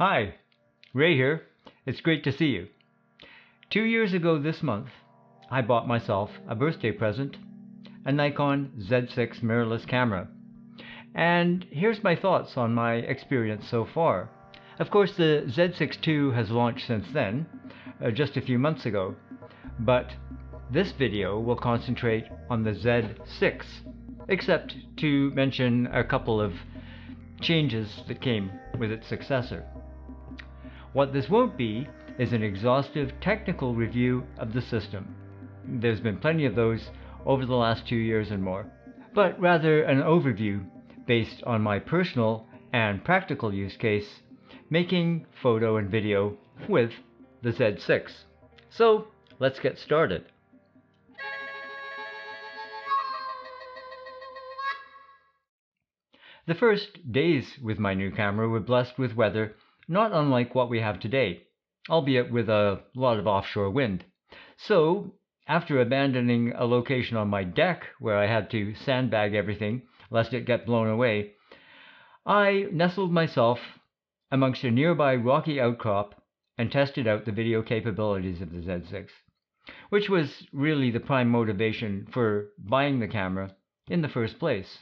Hi, Ray here. It's great to see you. 2 years ago this month, I bought myself a birthday present, a Nikon Z6 mirrorless camera. And here's my thoughts on my experience so far. Of course, the Z6 II has launched since then, just a few months ago, but this video will concentrate on the Z6, except to mention a couple of changes that came with its successor. What this won't be is an exhaustive technical review of the system. There's been plenty of those over the last 2 years and more, but rather an overview based on my personal and practical use case, making photo and video with the Z6. So let's get started. The first days with my new camera were blessed with weather not unlike what we have today, albeit with a lot of offshore wind. So, after abandoning a location on my deck where I had to sandbag everything lest it get blown away, I nestled myself amongst a nearby rocky outcrop and tested out the video capabilities of the Z6, which was really the prime motivation for buying the camera in the first place.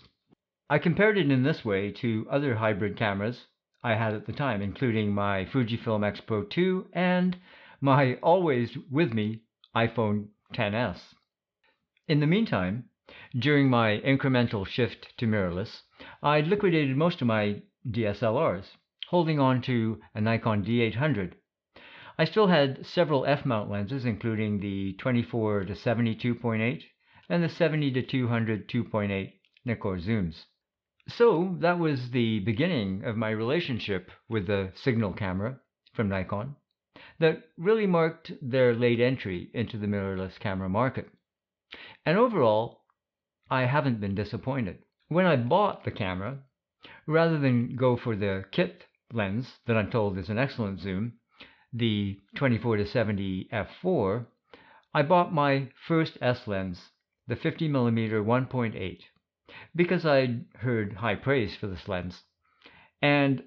I compared it in this way to other hybrid cameras I had at the time, including my Fujifilm X Pro 2 and my always with me iPhone XS. In the meantime, during my incremental shift to mirrorless, I liquidated most of my DSLRs, holding on to a Nikon D800. I still had several f-mount lenses, including the 24 to 70 2.8 and the 70 to 200 2.8 Nikkor zooms. So that was the beginning of my relationship with the signal camera from Nikon that really marked their late entry into the mirrorless camera market. And overall, I haven't been disappointed. When I bought the camera, rather than go for the kit lens that I'm told is an excellent zoom, the 24 to 70 f4, I bought my first S lens, the 50mm 1.8. because I'd heard high praise for this lens. And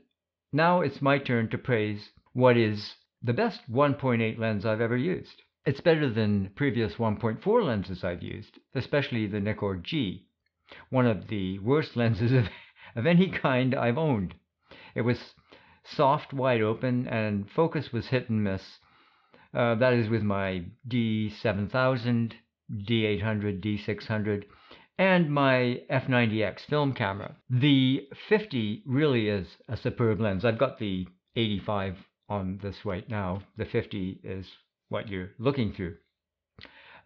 now it's my turn to praise what is the best 1.8 lens I've ever used. It's better than previous 1.4 lenses I've used, especially the Nikkor G, one of the worst lenses of any kind I've owned. It was soft, wide open, and focus was hit and miss. That is with my D7000, D800, D600, and my f90X film camera. The 50 really is a superb lens. I've got the 85 on this right now. The 50 is what you're looking through.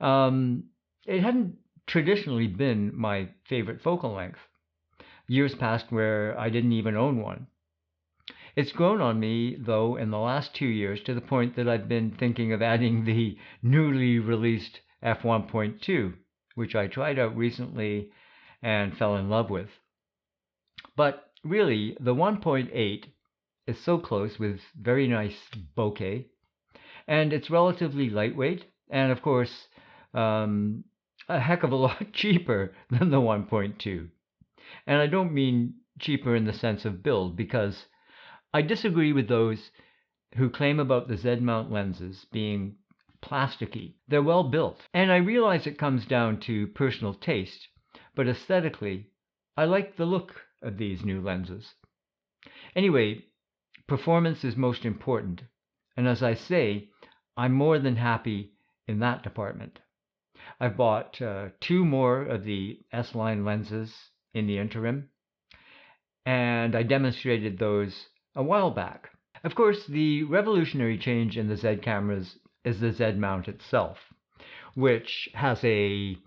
It hadn't traditionally been my favorite focal length. Years passed where I didn't even own one. It's grown on me, though, in the last 2 years to the point that I've been thinking of adding the newly released f1.2, which I tried out recently and fell in love with. But really, the 1.8 is so close with very nice bokeh, and it's relatively lightweight, and of course, a heck of a lot cheaper than the 1.2. And I don't mean cheaper in the sense of build, because I disagree with those who claim about the Z-mount lenses being plasticky. They're well built, and I realize it comes down to personal taste, but aesthetically, I like the look of these new lenses. Anyway, performance is most important, and as I say, I'm more than happy in that department. I've bought 2 more of the S-line lenses in the interim, and I demonstrated those a while back. Of course, the revolutionary change in the Z cameras is the Z mount itself, which has a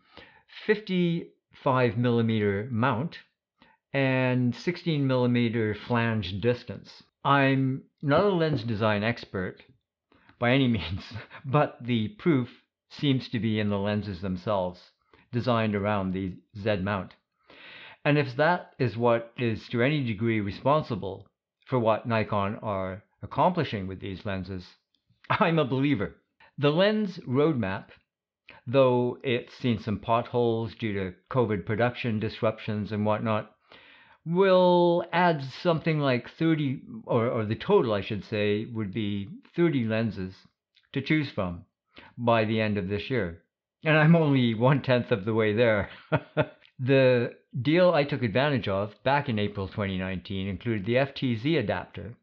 55mm mount and 16mm flange distance. I'm not a lens design expert by any means, but the proof seems to be in the lenses themselves, designed around the Z mount. And if that is what is to any degree responsible for what Nikon are accomplishing with these lenses, I'm a believer. The lens roadmap, though it's seen some potholes due to COVID production disruptions and whatnot, will add something like 30, or the total, I should say, would be 30 lenses to choose from by the end of this year. And I'm only 1/10 of the way there. The deal I took advantage of back in April 2019 included the FTZ adapter,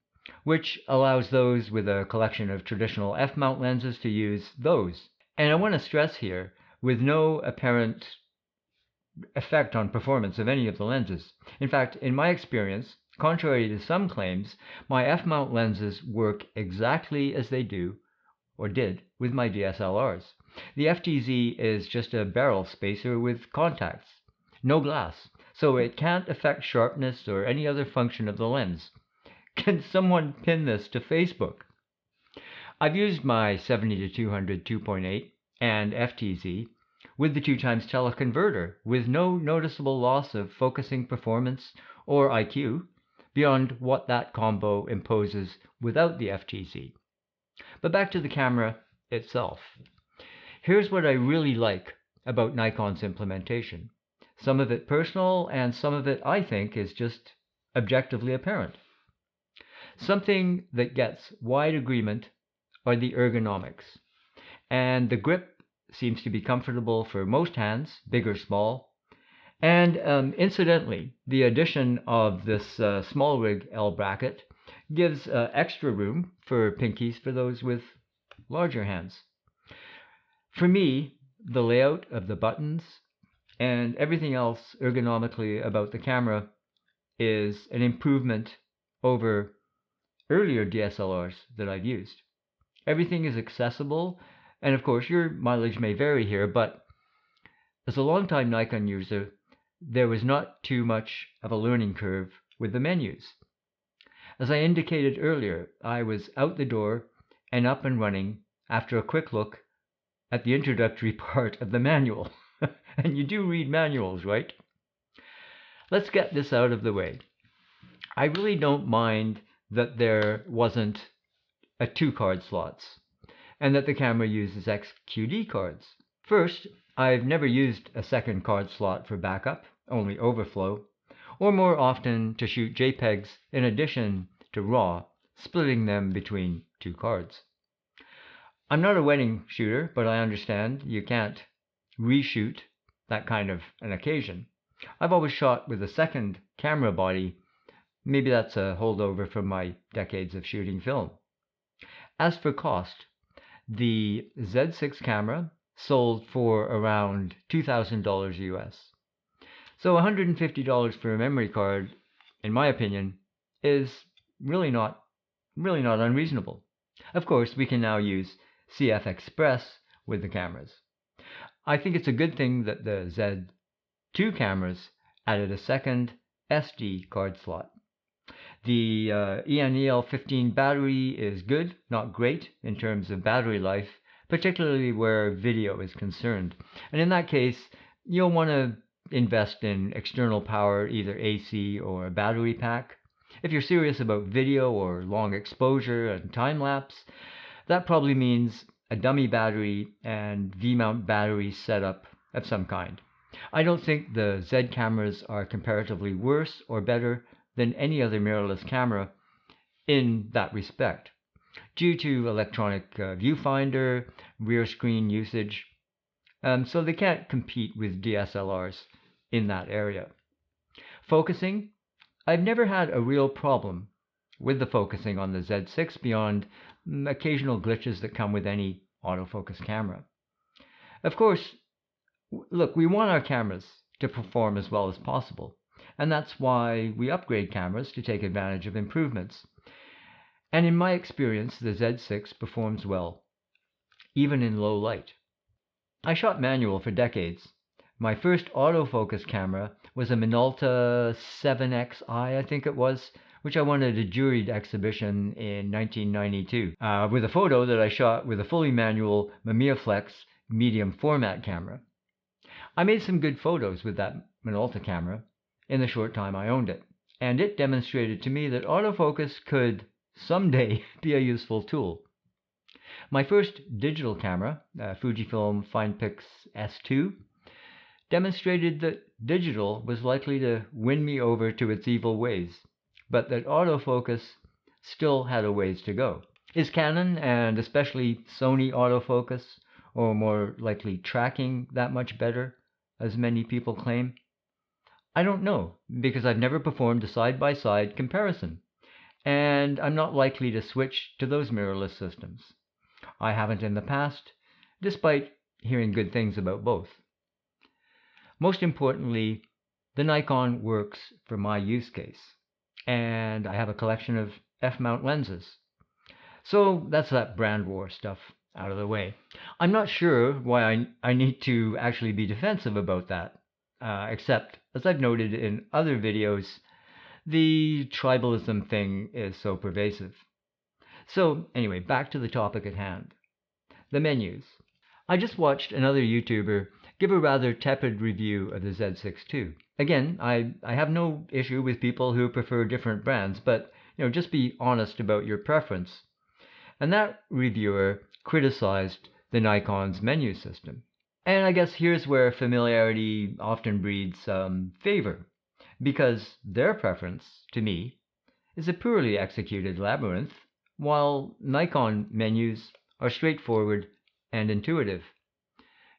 which allows those with a collection of traditional f-mount lenses to use those. And I want to stress here, with no apparent effect on performance of any of the lenses. In fact, in my experience, contrary to some claims, my f-mount lenses work exactly as they do, or did, with my DSLRs. The FTZ is just a barrel spacer with contacts, no glass, so it can't affect sharpness or any other function of the lens. Can someone pin this to Facebook? I've used my 70-200 2.8 and FTZ with the 2x teleconverter with no noticeable loss of focusing performance or IQ beyond what that combo imposes without the FTZ. But back to the camera itself. Here's what I really like about Nikon's implementation. Some of it personal, and some of it, I think, is just objectively apparent. Something that gets wide agreement are the ergonomics. And the grip seems to be comfortable for most hands, big or small. And incidentally, the addition of this small rig L bracket gives extra room for pinkies for those with larger hands. For me, the layout of the buttons and everything else ergonomically about the camera is an improvement over earlier DSLRs that I've used. Everything is accessible, and of course your mileage may vary here, but as a longtime Nikon user, there was not too much of a learning curve with the menus. As I indicated earlier, I was out the door and up and running after a quick look at the introductory part of the manual. And you do read manuals, right? Let's get this out of the way. I really don't mind that there wasn't a 2-card slots and that the camera uses XQD cards. First, I've never used a second card slot for backup, only overflow, or more often to shoot JPEGs in addition to RAW, splitting them between 2 cards. I'm not a wedding shooter, but I understand you can't reshoot that kind of an occasion. I've always shot with a second camera body. Maybe that's a holdover from my decades of shooting film. As for cost, the Z6 camera sold for around $2,000 US. So $150 for a memory card, in my opinion, is really not unreasonable. Of course, we can now use CF Express with the cameras. I think it's a good thing that the Z2 cameras added a second SD card slot. The ENEL15 battery is good, not great in terms of battery life, particularly where video is concerned. And in that case, you'll want to invest in external power, either AC or a battery pack. If you're serious about video or long exposure and time-lapse, that probably means a dummy battery and V-mount battery setup of some kind. I don't think the Z cameras are comparatively worse or better than any other mirrorless camera in that respect, due to electronic viewfinder, rear screen usage, so they can't compete with DSLRs in that area. Focusing, I've never had a real problem with the focusing on the Z6 beyond occasional glitches that come with any autofocus camera. Of course, look, we want our cameras to perform as well as possible, and that's why we upgrade cameras to take advantage of improvements. And in my experience, the Z6 performs well, even in low light. I shot manual for decades. My first autofocus camera was a Minolta 7XI, I think it was, which I won at a juried exhibition in 1992, with a photo that I shot with a fully manual Mirrorless medium format camera. I made some good photos with that Minolta camera in the short time I owned it, and it demonstrated to me that autofocus could someday be a useful tool. My first digital camera, Fujifilm FinePix S2, demonstrated that digital was likely to win me over to its evil ways, but that autofocus still had a ways to go. Is Canon, and especially Sony autofocus, or more likely tracking, that much better, as many people claim? I don't know, because I've never performed a side-by-side comparison, and I'm not likely to switch to those mirrorless systems. I haven't in the past, despite hearing good things about both. Most importantly, the Nikon works for my use case, and I have a collection of f-mount lenses. So that's that brand war stuff out of the way. I'm not sure why I need to actually be defensive about that, except, as I've noted in other videos, the tribalism thing is so pervasive. So anyway, back to the topic at hand. The menus. I just watched another YouTuber give a rather tepid review of the Z6 II. Again, I have no issue with people who prefer different brands, but just be honest about your preference. And that reviewer criticized the Nikon's menu system. And I guess here's where familiarity often breeds favor, because their preference, to me, is a poorly executed labyrinth, while Nikon menus are straightforward and intuitive.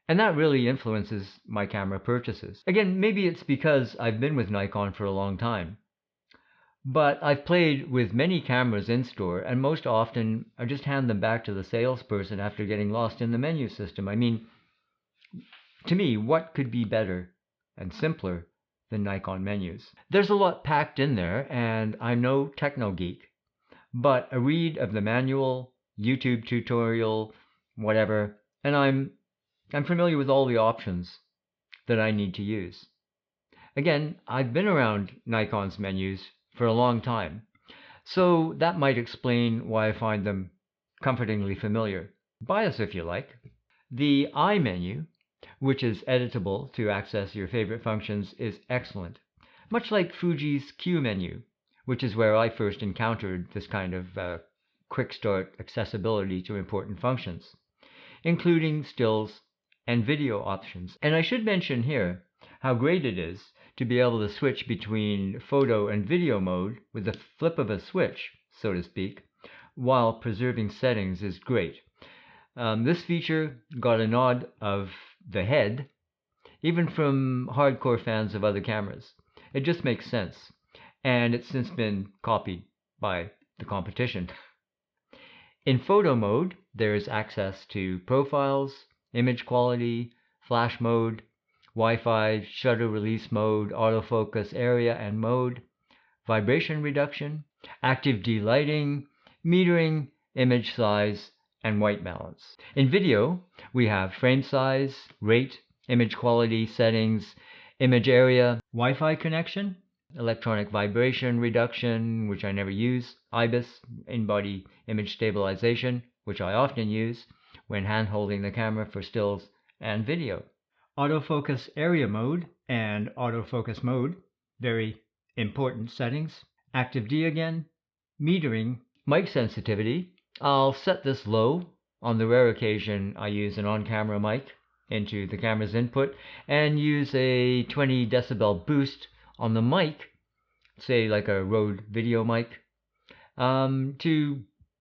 And that really influences my camera purchases. Again, maybe it's because I've been with Nikon for a long time. But I've played with many cameras in store, and most often I just hand them back to the salesperson after getting lost in the menu system. I mean, to me, what could be better and simpler than Nikon menus? There's a lot packed in there, and I'm no techno geek, but a read of the manual, YouTube tutorial, whatever, and I'm familiar with all the options that I need to use. Again, I've been around Nikon's menus for a long time, so that might explain why I find them comfortingly familiar. Bias, if you like. The iMenu, which is editable to access your favorite functions, is excellent, much like Fuji's Q menu, which is where I first encountered this kind of quick start accessibility to important functions, including stills and video options. And I should mention here how great it is to be able to switch between photo and video mode with the flip of a switch, so to speak, while preserving settings is great. This feature got a nod of the head, even from hardcore fans of other cameras. It just makes sense, and it's since been copied by the competition. In photo mode, there is access to profiles, image quality, flash mode, Wi-Fi, shutter release mode, autofocus area and mode, vibration reduction, active delighting, metering, image size, and white balance. In video, we have frame size, rate, image quality settings, image area, Wi-Fi connection, electronic vibration reduction, which I never use, IBIS, in-body image stabilization, which I often use when hand-holding the camera for stills and video. Autofocus area mode and autofocus mode, very important settings. Active D again, metering, mic sensitivity. I'll set this low on the rare occasion I use an on-camera mic into the camera's input and use a 20 decibel boost on the mic, say like a Rode video mic, to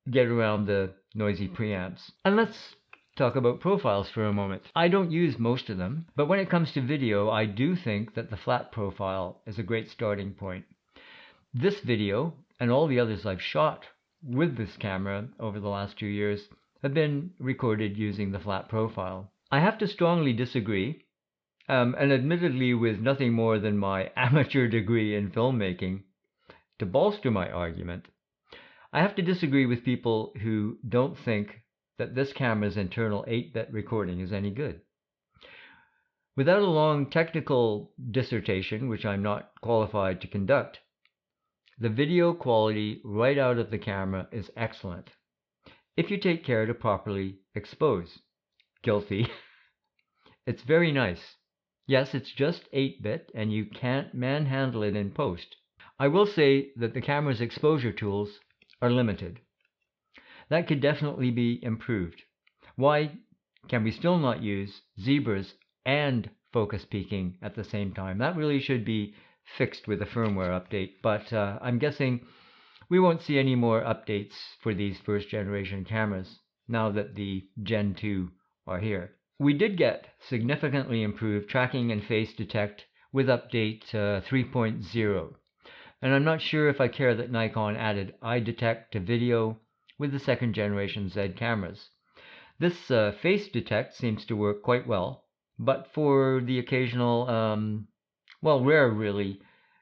get around the noisy preamps. And let's talk about profiles for a moment. I don't use most of them, but when it comes to video, I do think that the flat profile is a great starting point. This video, and all the others I've shot with this camera over the last 2 years, have been recorded using the flat profile. I have to strongly disagree, and admittedly with nothing more than my amateur degree in filmmaking to bolster my argument, I have to disagree with people who don't think that this camera's internal 8-bit recording is any good. Without a long technical dissertation, which I'm not qualified to conduct, the video quality right out of the camera is excellent, if you take care to properly expose. Guilty. It's very nice. Yes, it's just 8-bit, and you can't manhandle it in post. I will say that the camera's exposure tools are limited. That could definitely be improved. Why can we still not use zebras and focus peaking at the same time. That really should be fixed with a firmware update, but I'm guessing we won't see any more updates for these first generation cameras now that the Gen 2 are here. We did get significantly improved tracking and face detect with update 3.0. And I'm not sure if I care that Nikon added eye detect to video with the second generation Z cameras. This face detect seems to work quite well, but for the occasional, well, rare really,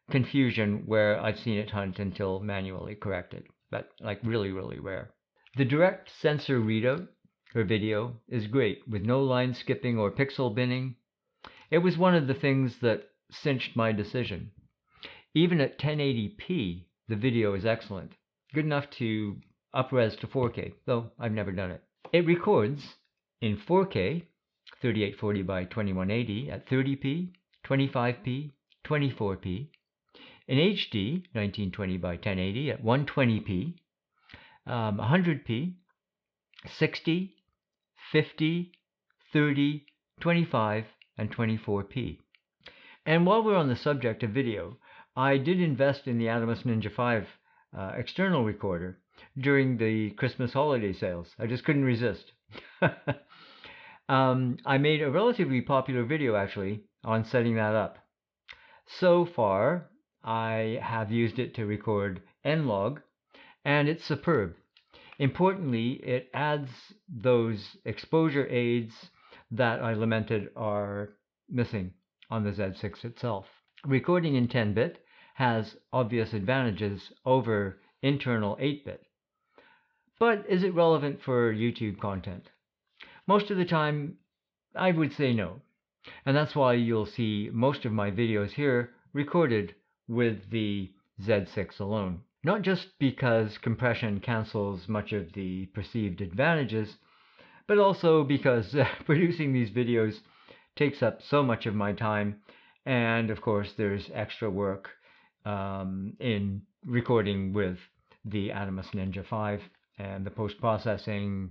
confusion where I've seen it hunt until manually corrected, but like really, really rare. The direct sensor readout for video is great with no line skipping or pixel binning. It was one of the things that cinched my decision. Even at 1080p, the video is excellent, good enough to up-res to 4K, though I've never done it. It records in 4K, 3840 by 2180 at 30p, 25p, 24p, in HD, 1920 by 1080 at 120p, 100p, 60, 50, 30, 25, and 24p. And while we're on the subject of video, I did invest in the Atomos Ninja 5 external recorder during the Christmas holiday sales. I just couldn't resist. I made a relatively popular video actually on setting that up. So far, I have used it to record N-Log, and it's superb. Importantly, it adds those exposure aids that I lamented are missing on the Z6 itself. Recording in 10-bit has obvious advantages over internal 8-bit. But is it relevant for YouTube content? Most of the time, I would say no. And that's why you'll see most of my videos here recorded with the Z6 alone. Not just because compression cancels much of the perceived advantages, but also because producing these videos takes up so much of my time, and of course there's extra work in recording with the Atomos Ninja 5 and the post-processing,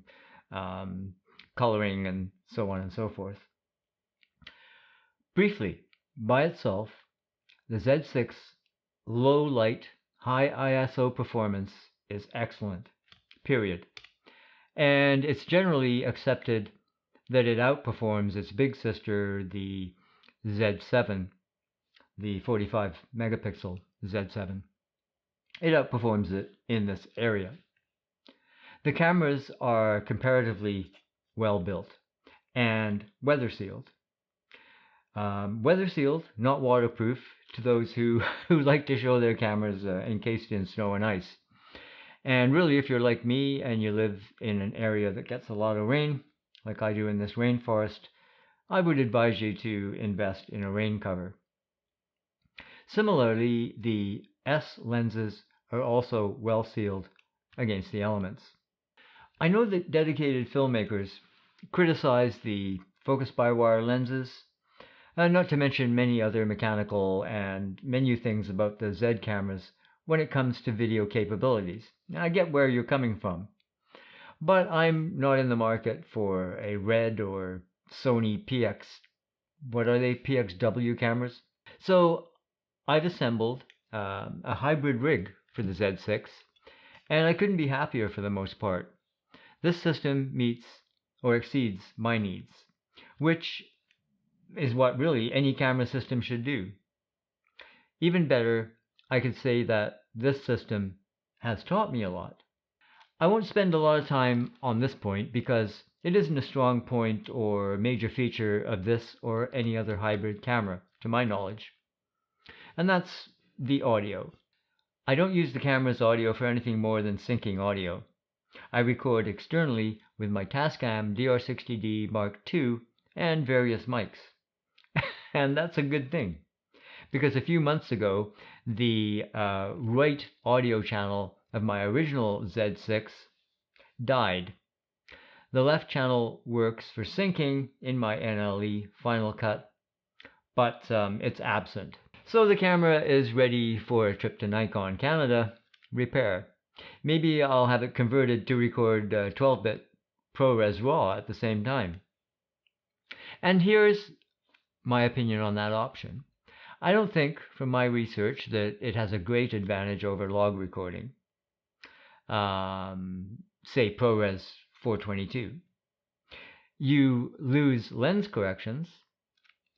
coloring, and so on and so forth. Briefly, by itself, the Z6 low light, high ISO performance is excellent, period. And it's generally accepted that it outperforms its big sister, the Z7, the 45 megapixel Z7. It outperforms it in this area. The cameras are comparatively well built and weather sealed. Weather sealed, not waterproof, to those who like to show their cameras encased in snow and ice. And really, if you're like me and you live in an area that gets a lot of rain, like I do in this rainforest, I would advise you to invest in a rain cover. Similarly, the S lenses are also well sealed against the elements. I know that dedicated filmmakers criticize the focus-by-wire lenses, not to mention many other mechanical and menu things about the Z cameras when it comes to video capabilities. I get where you're coming from, but I'm not in the market for a Red or Sony PX, what are they, PXW cameras? So I've assembled a hybrid rig for the Z6, and I couldn't be happier for the most part. This system meets or exceeds my needs, which is what really any camera system should do. Even better, I could say that this system has taught me a lot. I won't spend a lot of time on this point because it isn't a strong point or major feature of this or any other hybrid camera, to my knowledge. And that's the audio. I don't use the camera's audio for anything more than syncing audio. I record externally with my Tascam DR60D Mark II and various mics. And that's a good thing, because a few months ago, the right audio channel of my original Z6 died. The left channel works for syncing in my NLE Final Cut, but it's absent. So the camera is ready for a trip to Nikon Canada repair. Maybe I'll have it converted to record 12-bit ProResRaw at the same time. And here's my opinion on that option. I don't think, from my research, that it has a great advantage over log recording. Say ProRes 422. You lose lens corrections.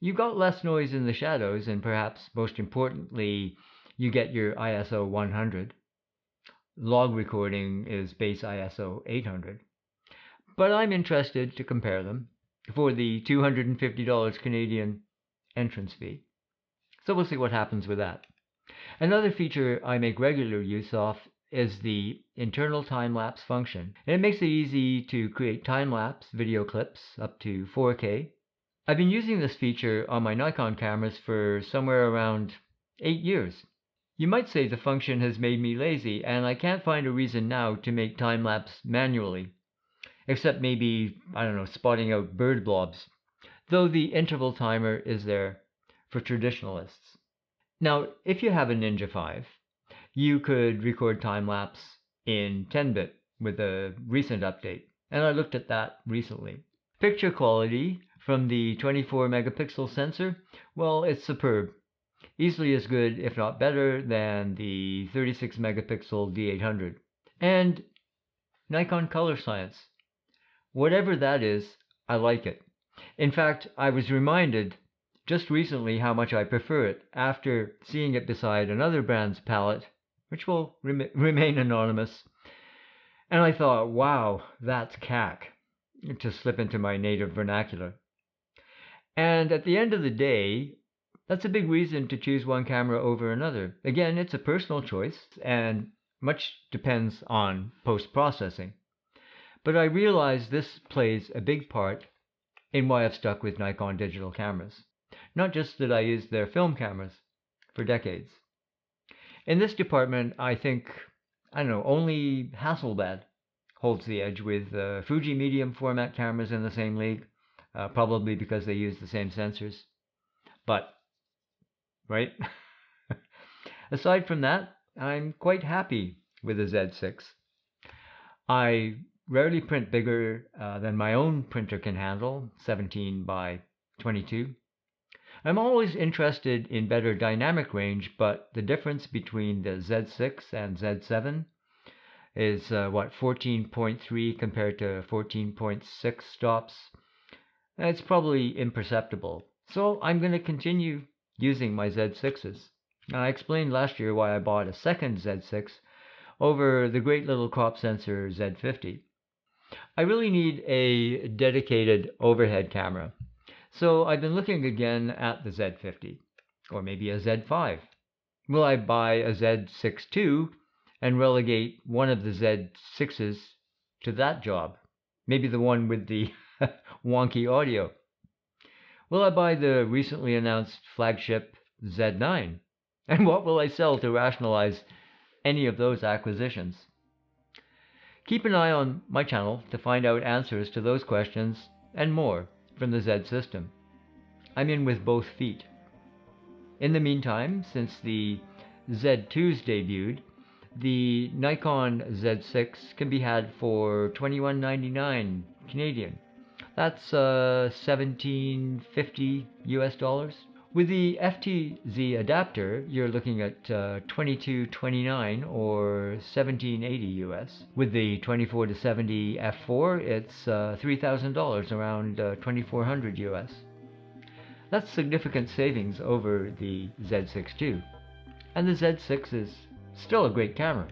You got less noise in the shadows, and perhaps most importantly, you get your ISO 100. Log recording is base ISO 800. But I'm interested to compare them for the $250 Canadian entrance fee. So we'll see what happens with that. Another feature I make regular use of is the internal time-lapse function. And it makes it easy to create time-lapse video clips up to 4K. I've been using this feature on my Nikon cameras for somewhere around 8 years. You might say the function has made me lazy, and I can't find a reason now to make time-lapse manually. Except maybe, I don't know, spotting out bird blobs. Though the interval timer is there for traditionalists. Now, if you have a Ninja 5, you could record time-lapse in 10-bit with a recent update, and I looked at that recently. Picture quality from the 24 megapixel sensor, well, it's superb. Easily as good, if not better, than the 36 megapixel D800. And Nikon color science. Whatever that is, I like it. In fact, I was reminded just recently how much I prefer it after seeing it beside another brand's palette, which will remain anonymous. And I thought, wow, that's cack, to slip into my native vernacular. And at the end of the day, that's a big reason to choose one camera over another. Again, it's a personal choice, and much depends on post-processing. But I realize this plays a big part in why I've stuck with Nikon digital cameras. Not just that I used their film cameras for decades. In this department, I think, only Hasselblad holds the edge with Fuji medium format cameras in the same league, probably because they use the same sensors. But, right? Aside from that, I'm quite happy with the Z6. I rarely print bigger than my own printer can handle, 17 by 22. I'm always interested in better dynamic range, but the difference between the Z6 and Z7 is 14.3 compared to 14.6 stops. It's probably imperceptible. So I'm going to continue using my Z6s. I explained last year why I bought a second Z6 over the great little crop sensor Z50. I really need a dedicated overhead camera. So I've been looking again at the Z50, or maybe a Z5. Will I buy a Z6 II and relegate one of the Z6s to that job? Maybe the one with the wonky audio. Will I buy the recently announced flagship Z9? And what will I sell to rationalize any of those acquisitions? Keep an eye on my channel to find out answers to those questions and more from the Z system. I'm in with both feet. In the meantime, since the Z2's debuted, the Nikon Z6 can be had for $21.99 Canadian. That's $17.50 US. With the FTZ adapter, you're looking at $22.29 or $17.80 US. With the 24 to 70 f4, it's $3,000, around $2,400 US. That's significant savings over the Z6 II. And the Z6 is still a great camera.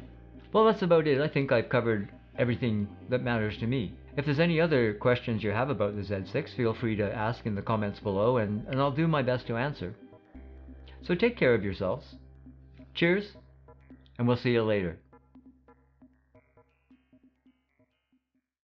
Well, that's about it. I think I've covered everything that matters to me. If there's any other questions you have about the Z6, feel free to ask in the comments below, and I'll do my best to answer. So take care of yourselves. Cheers, and we'll see you later.